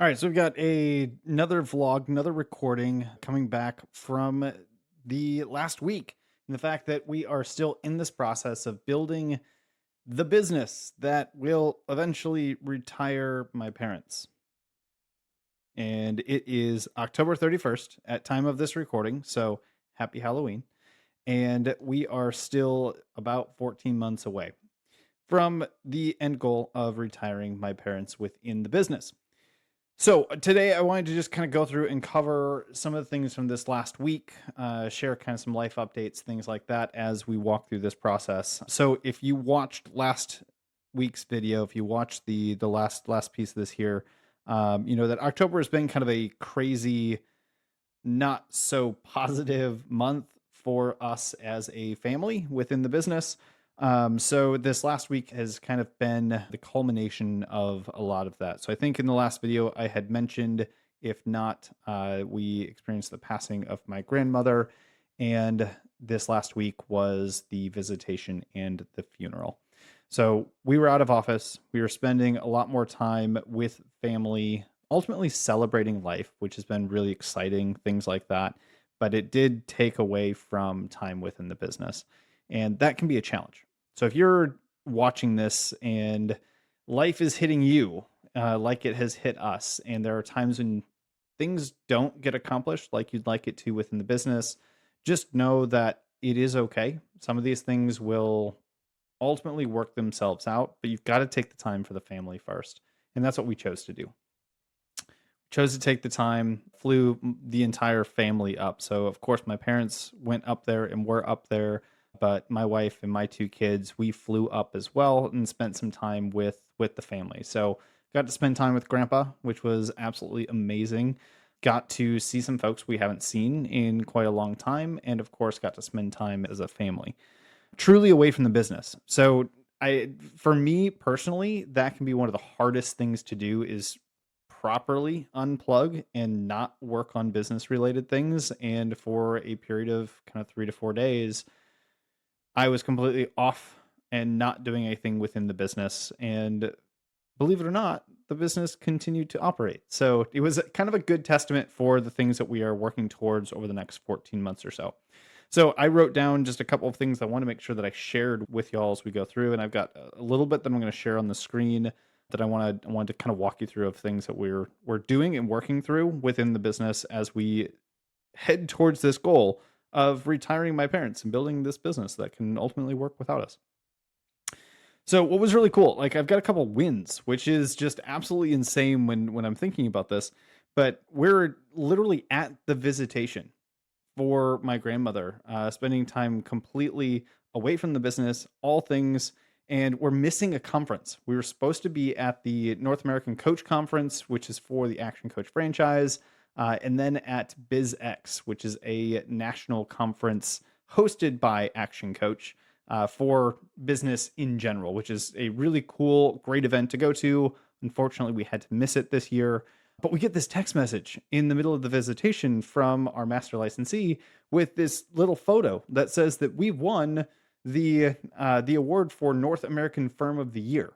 All right, so we've got another vlog, another recording coming back from the last week. And the fact that we are still in this process of building the business that will eventually retire my parents. And it is October 31st at time of this recording, so happy Halloween. And we are still about 14 months away from the end goal of retiring my parents within the business. So today I wanted to just kind of go through and cover some of the things from this last week, share kind of some life updates, things like that as we walk through this process. So if you watched last week's video, if you watched the last piece of this here, you know that October has been kind of a crazy, not so positive month for us as a family within the business. So this last week has kind of been the culmination of a lot of that. So I think in the last video I had mentioned, if not, we experienced the passing of my grandmother, and this last week was the visitation and the funeral. So we were out of office. We were spending a lot more time with family, ultimately celebrating life, which has been really exciting, things like that. But it did take away from time within the business. And that can be a challenge. So if you're watching this and life is hitting you like it has hit us, and there are times when things don't get accomplished like you'd like it to within the business, just know that it is okay. Some of these things will ultimately work themselves out, but you've got to take the time for the family first. And that's what we chose to do. Chose to take the time, flew the entire family up. So, of course, my parents went up there and were up there, but my wife and my two kids, we flew up as well and spent some time with the family. So, got to spend time with grandpa, which was absolutely amazing. Got to see some folks we haven't seen in quite a long time, and of course, got to spend time as a family, truly away from the business. So, for me personally, that can be one of the hardest things to do is properly unplug and not work on business related things. And for a period of kind of 3 to 4 days, I was completely off and not doing anything within the business. And believe it or not, the business continued to operate. So it was kind of a good testament for the things that we are working towards over the next 14 months or so. So I wrote down just a couple of things I want to make sure that I shared with y'all as we go through, and I've got a little bit that I'm going to share on the screen that I wanted to kind of walk you through of things that we're doing and working through within the business as we head towards this goal of retiring my parents and building this business that can ultimately work without us. So what was really cool, like I've got a couple wins, which is just absolutely insane when I'm thinking about this, but we're literally at the visitation for my grandmother, spending time completely away from the business, all things, and we're missing a conference. We were supposed to be at the North American Coach Conference, which is for the Action Coach franchise, and then at BizX, which is a national conference hosted by Action Coach for business in general, which is a really cool, great event to go to. Unfortunately, we had to miss it this year. But we get this text message in the middle of the visitation from our master licensee with this little photo that says that we won the award for North American Firm of the Year,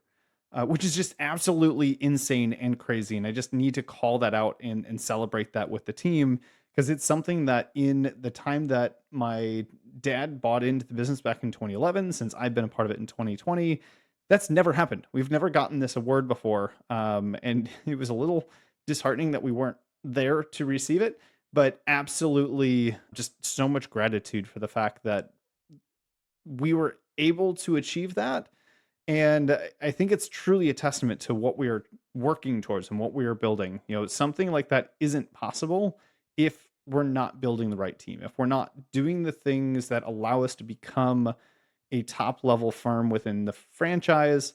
which is just absolutely insane and crazy. And I just need to call that out and celebrate that with the team, because it's something that in the time that my dad bought into the business back in 2011, since I've been a part of it in 2020, that's never happened. We've never gotten this award before. And it was a little disheartening that we weren't there to receive it, but absolutely just so much gratitude for the fact that we were able to achieve that. And I think it's truly a testament to what we are working towards and what we are building. You know, something like that isn't possible if we're not building the right team, if we're not doing the things that allow us to become a top level firm within the franchise.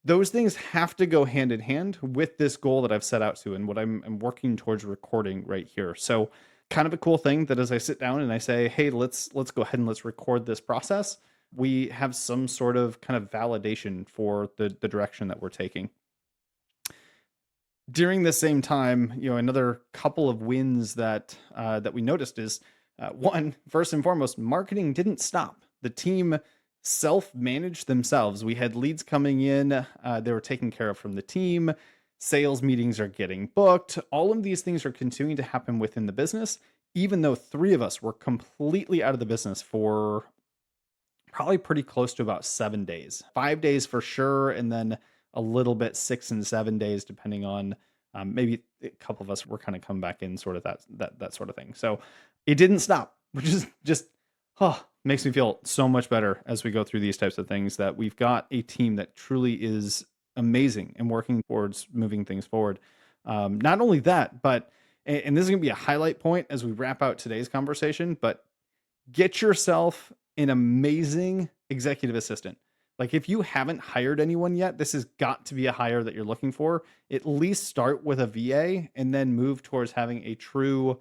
Those things have to go hand in hand with this goal that I've set out to and what I'm working towards recording right here. So kind of a cool thing that as I sit down and I say, hey, let's go ahead and let's record this process, we have some sort of kind of validation for the direction that we're taking. During the same time, you know, another couple of wins that we noticed is one, first and foremost, marketing didn't stop. The team self-managed themselves. We had leads coming in, they were taken care of from the team. Sales meetings are getting booked. All of these things are continuing to happen within the business, even though three of us were completely out of the business for probably pretty close to about 7 days, 5 days for sure. And then a little bit 6 and 7 days, depending on maybe a couple of us were kind of come back in sort of that sort of thing. So it didn't stop, which is just, makes me feel so much better as we go through these types of things, that we've got a team that truly is amazing and working towards moving things forward. Not only that, but, and this is going to be a highlight point as we wrap out today's conversation, but get yourself an amazing executive assistant. Like, if you haven't hired anyone yet, this has got to be a hire that you're looking for. At least start with a VA and then move towards having a true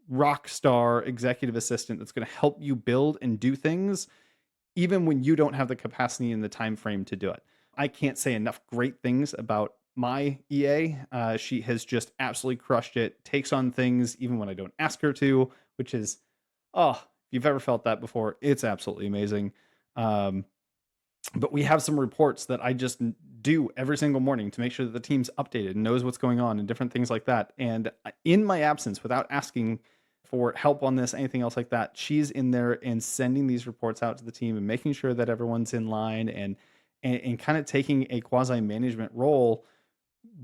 rock star executive assistant that's going to help you build and do things even when you don't have the capacity and the time frame to do it. I can't say enough great things about my EA. She has just absolutely crushed it, takes on things even when I don't ask her to, which is, if you've ever felt that before, it's absolutely amazing. But we have some reports that I just do every single morning to make sure that the team's updated and knows what's going on and different things like that. And in my absence, without asking for help on this, anything else like that, she's in there and sending these reports out to the team and making sure that everyone's in line and kind of taking a quasi management role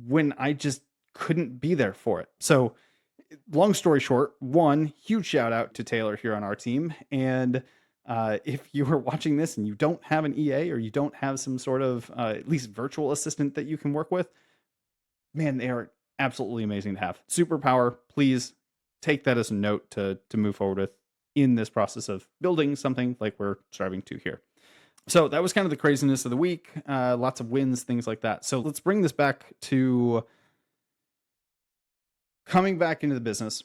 when I just couldn't be there for it. So long story short, one huge shout out to Taylor here on our team. And if you are watching this and you don't have an EA or you don't have some sort of at least virtual assistant that you can work with, man, they are absolutely amazing to have. Superpower, please take that as a note to move forward with in this process of building something like we're striving to here. So that was kind of the craziness of the week. Lots of wins, things like that. So let's bring this back to coming back into the business.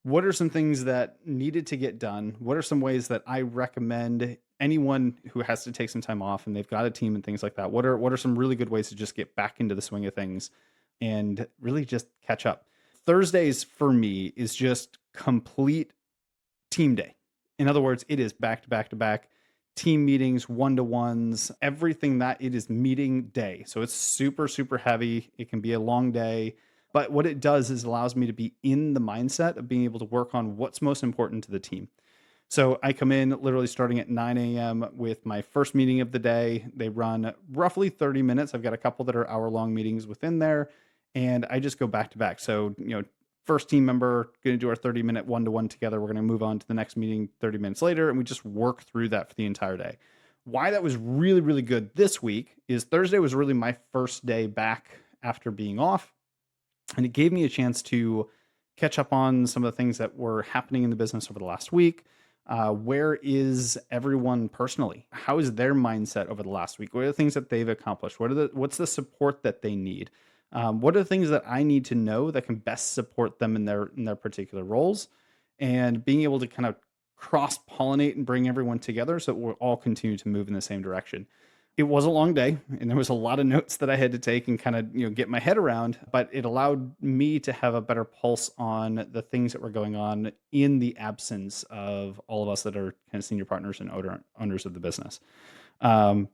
What are some things that needed to get done? What are some ways that I recommend anyone who has to take some time off and they've got a team and things like that? What are some really good ways to just get back into the swing of things and really just catch up? Thursdays for me is just complete team day. In other words, it is back to back to back team meetings, one-to-ones, everything that it is meeting day. So it's super, super heavy. It can be a long day. But what it does is allows me to be in the mindset of being able to work on what's most important to the team. So I come in literally starting at 9 a.m. with my first meeting of the day. They run roughly 30 minutes. I've got a couple that are hour-long meetings within there, and I just go back to back. So, first team member, going to do our 30-minute one-to-one together. We're going to move on to the next meeting 30 minutes later, and we just work through that for the entire day. Why that was really, really good this week is Thursday was really my first day back after being off. And it gave me a chance to catch up on some of the things that were happening in the business over the last week. Where is everyone personally? How is their mindset over the last week? What are the things that they've accomplished? What's the support that they need? What are the things that I need to know that can best support them in their particular roles? And being able to kind of cross-pollinate and bring everyone together so that we'll all continue to move in the same direction. It was a long day, and there was a lot of notes that I had to take and kind of get my head around, but it allowed me to have a better pulse on the things that were going on in the absence of all of us that are kind of senior partners and owners of the business. But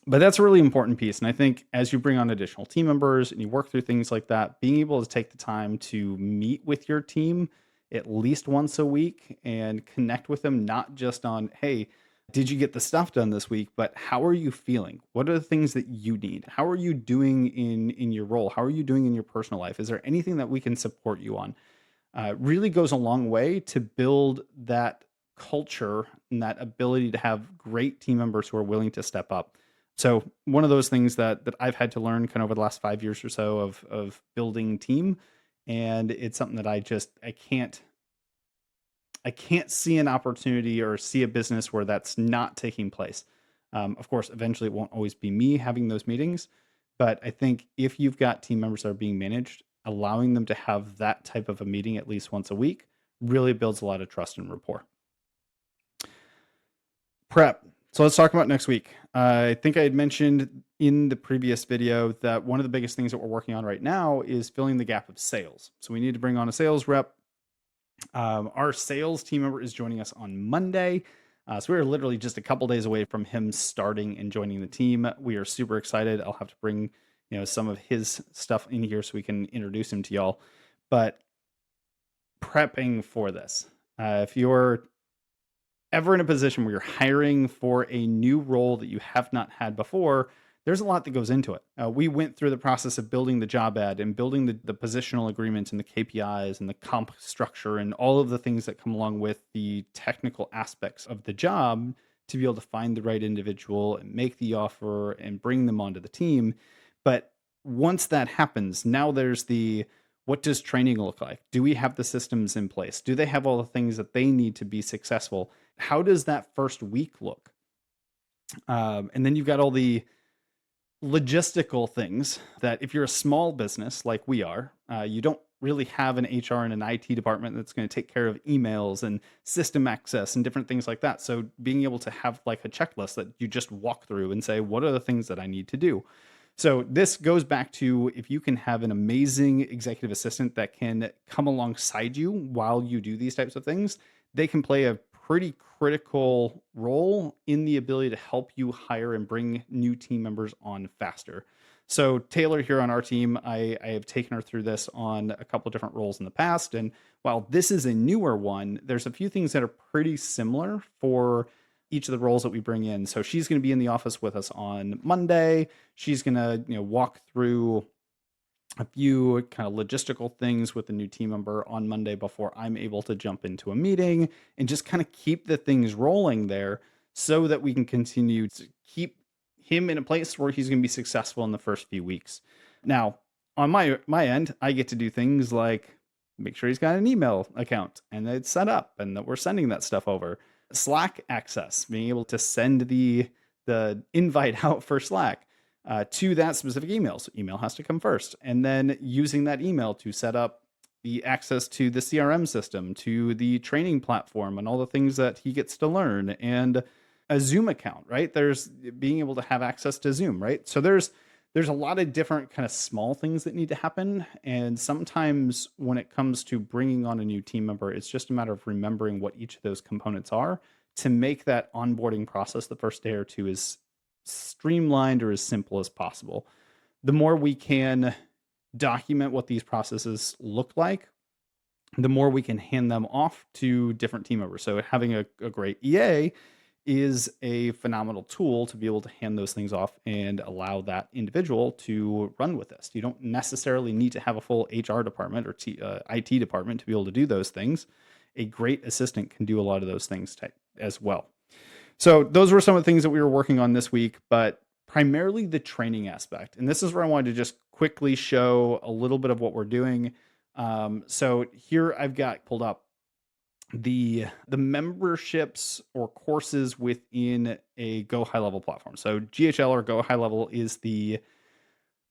that's a really important piece. And I think as you bring on additional team members and you work through things like that, being able to take the time to meet with your team at least once a week and connect with them, not just on, hey, did you get the stuff done this week? But how are you feeling? What are the things that you need? How are you doing in your role? How are you doing in your personal life? Is there anything that we can support you on? Really goes a long way to build that culture and that ability to have great team members who are willing to step up. So one of those things that I've had to learn kind of over the last 5 years or so of building team, and it's something that I can't see an opportunity or see a business where that's not taking place. Of course, eventually it won't always be me having those meetings, but I think if you've got team members that are being managed, allowing them to have that type of a meeting at least once a week really builds a lot of trust and rapport. Prep. So let's talk about next week. I think I had mentioned in the previous video that one of the biggest things that we're working on right now is filling the gap of sales. So we need to bring on a sales rep. Our sales team member is joining us on Monday. So we're literally just a couple days away from him starting and joining the team. We are super excited. I'll have to bring some of his stuff in here so we can introduce him to y'all. But prepping for this, if you're ever in a position where you're hiring for a new role that you have not had before, there's a lot that goes into it. We went through the process of building the job ad and building the positional agreements and the KPIs and the comp structure and all of the things that come along with the technical aspects of the job to be able to find the right individual and make the offer and bring them onto the team. But once that happens, now there's the what does training look like? Do we have the systems in place? Do they have all the things that they need to be successful? How does that first week look? And then you've got all the logistical things that if you're a small business like we are, you don't really have an HR and an IT department that's going to take care of emails and system access and different things like that. So being able to have like a checklist that you just walk through and say, what are the things that I need to do? So this goes back to if you can have an amazing executive assistant that can come alongside you while you do these types of things, they can play a pretty critical role in the ability to help you hire and bring new team members on faster. So Taylor here on our team, I have taken her through this on a couple of different roles in the past. And while this is a newer one, there's a few things that are pretty similar for each of the roles that we bring in. So she's going to be in the office with us on Monday. She's going to, walk through a few kind of logistical things with the new team member on Monday before I'm able to jump into a meeting and just kind of keep the things rolling there so that we can continue to keep him in a place where he's going to be successful in the first few weeks. Now, on my end, I get to do things like make sure he's got an email account and that it's set up and that we're sending that stuff over. Slack access, being able to send the invite out for Slack to that specific email. So email has to come first, and then using that email to set up the access to the CRM system, to the training platform, and all the things that he gets to learn, and a Zoom account. Right, there's being able to have access to Zoom. Right, so there's a lot of different kind of small things that need to happen. And sometimes when it comes to bringing on a new team member, it's just a matter of remembering what each of those components are to make that onboarding process the first day or two as streamlined or as simple as possible. The more we can document what these processes look like, the more we can hand them off to different team members. So having a great EA is a phenomenal tool to be able to hand those things off and allow that individual to run with this. You don't necessarily need to have a full HR department or IT department to be able to do those things. A great assistant can do a lot of those things as well. So those were some of the things that we were working on this week, but primarily the training aspect. And this is where I wanted to just quickly show a little bit of what we're doing. So here I've got pulled up the memberships or courses within a Go High Level platform. So GHL or Go High Level is the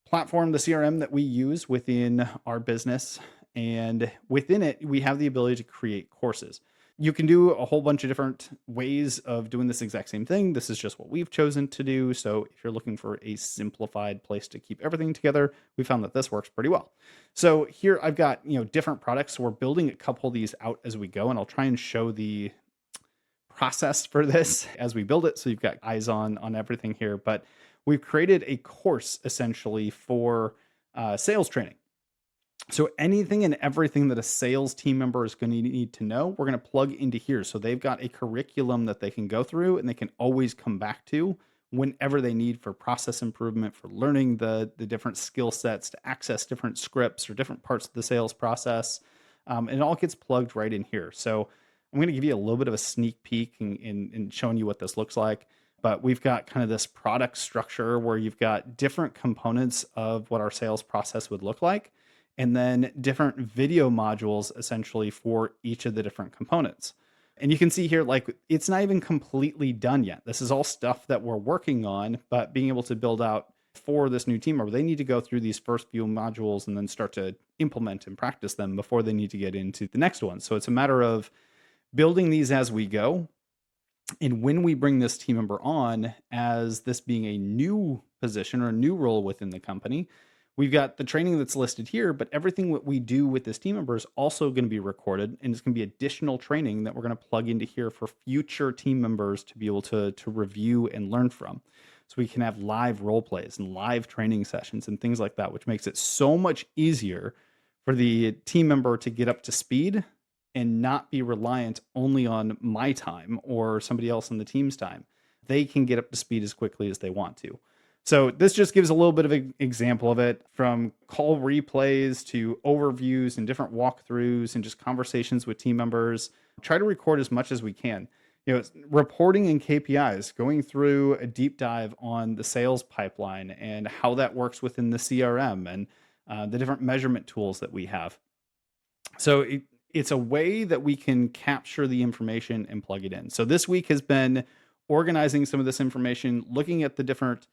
platform, the CRM that we use within our business. And within it, we have the ability to create courses. You can do a whole bunch of different ways of doing this exact same thing. This is just what we've chosen to do. So if you're looking for a simplified place to keep everything together, we found that this works pretty well. So here I've got, different products. So we're building a couple of these out as we go, and I'll try and show the process for this as we build it. So you've got eyes on everything here, but we've created a course essentially for sales training. So anything and everything that a sales team member is going to need to know, we're going to plug into here. So they've got a curriculum that they can go through and they can always come back to whenever they need for process improvement, for learning the different skill sets to access different scripts or different parts of the sales process. And it all gets plugged right in here. So I'm going to give you a little bit of a sneak peek in showing you what this looks like. But we've got kind of this product structure where you've got different components of what our sales process would look like, and then different video modules essentially for each of the different components. And you can see here, like, it's not even completely done yet. This is all stuff that we're working on, but being able to build out for this new team member, they need to go through these first few modules and then start to implement and practice them before they need to get into the next one. So it's a matter of building these as we go. And when we bring this team member on as this being a new position or a new role within the company, we've got the training that's listed here, but everything that we do with this team member is also going to be recorded, and it's going to be additional training that we're going to plug into here for future team members to be able to review and learn from. so we can have live role plays and live training sessions and things like that, which makes it so much easier for the team member to get up to speed and not be reliant only on my time or somebody else on the team's time. They can get up to speed as quickly as they want to. So this just gives a little bit of an example of it, from call replays to overviews and different walkthroughs and just conversations with team members. Try to record as much as we can. Reporting and KPIs, going through a deep dive on the sales pipeline and how that works within the CRM and the different measurement tools that we have. So it's a way that we can capture the information and plug it in. So this week has been organizing some of this information, looking at the different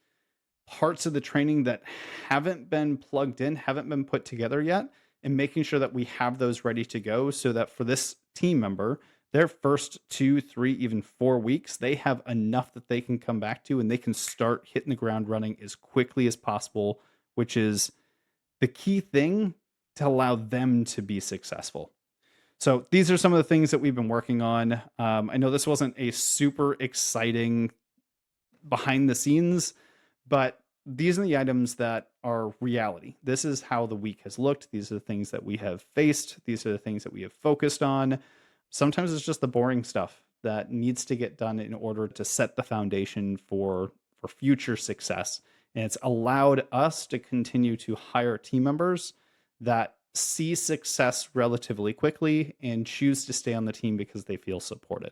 parts of the training that haven't been plugged in, haven't been put together yet, and making sure that we have those ready to go so that for this team member, their first 2, 3, even 4 weeks, they have enough that they can come back to and they can start hitting the ground running as quickly as possible, which is the key thing to allow them to be successful. So these are some of the things that we've been working on. I know this wasn't a super exciting behind the scenes, but these are the items that are reality. This is how the week has looked. These are the things that we have faced. These are the things that we have focused on. Sometimes it's just the boring stuff that needs to get done in order to set the foundation for future success. And it's allowed us to continue to hire team members that see success relatively quickly and choose to stay on the team because they feel supported.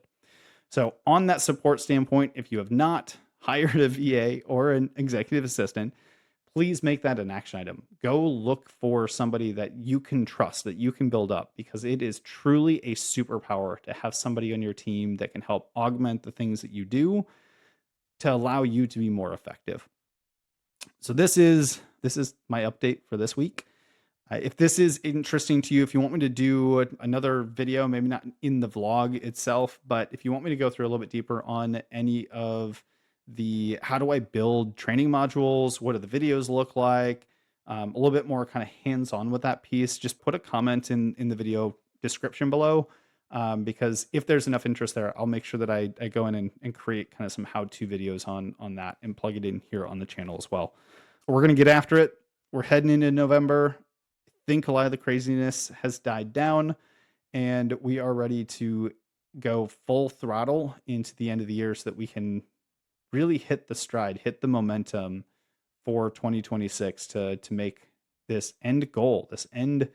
So on that support standpoint, if you have not hired a VA or an executive assistant, please make that an action item. Go look for somebody that you can trust, that you can build up, because it is truly a superpower to have somebody on your team that can help augment the things that you do to allow you to be more effective. So this is my update for this week. If this is interesting to you, if you want me to do another video, maybe not in the vlog itself, but if you want me to go through a little bit deeper on any of the how do I build training modules, what do the videos look like, a little bit more kind of hands-on with that piece, just put a comment in the video description below, because if there's enough interest there, I'll make sure that I go in and create kind of some how-to videos on that and plug it in here on the channel as well. We're going to get after it. We're heading into November. I think a lot of the craziness has died down and we are ready to go full throttle into the end of the year so that we can really hit the stride, hit the momentum for 2026 to make this end goal, this end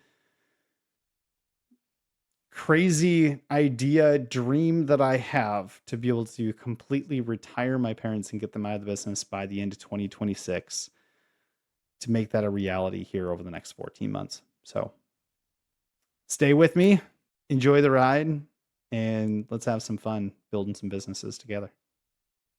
crazy idea, dream that I have to be able to completely retire my parents and get them out of the business by the end of 2026, to make that a reality here over the next 14 months. So stay with me, enjoy the ride, and let's have some fun building some businesses together.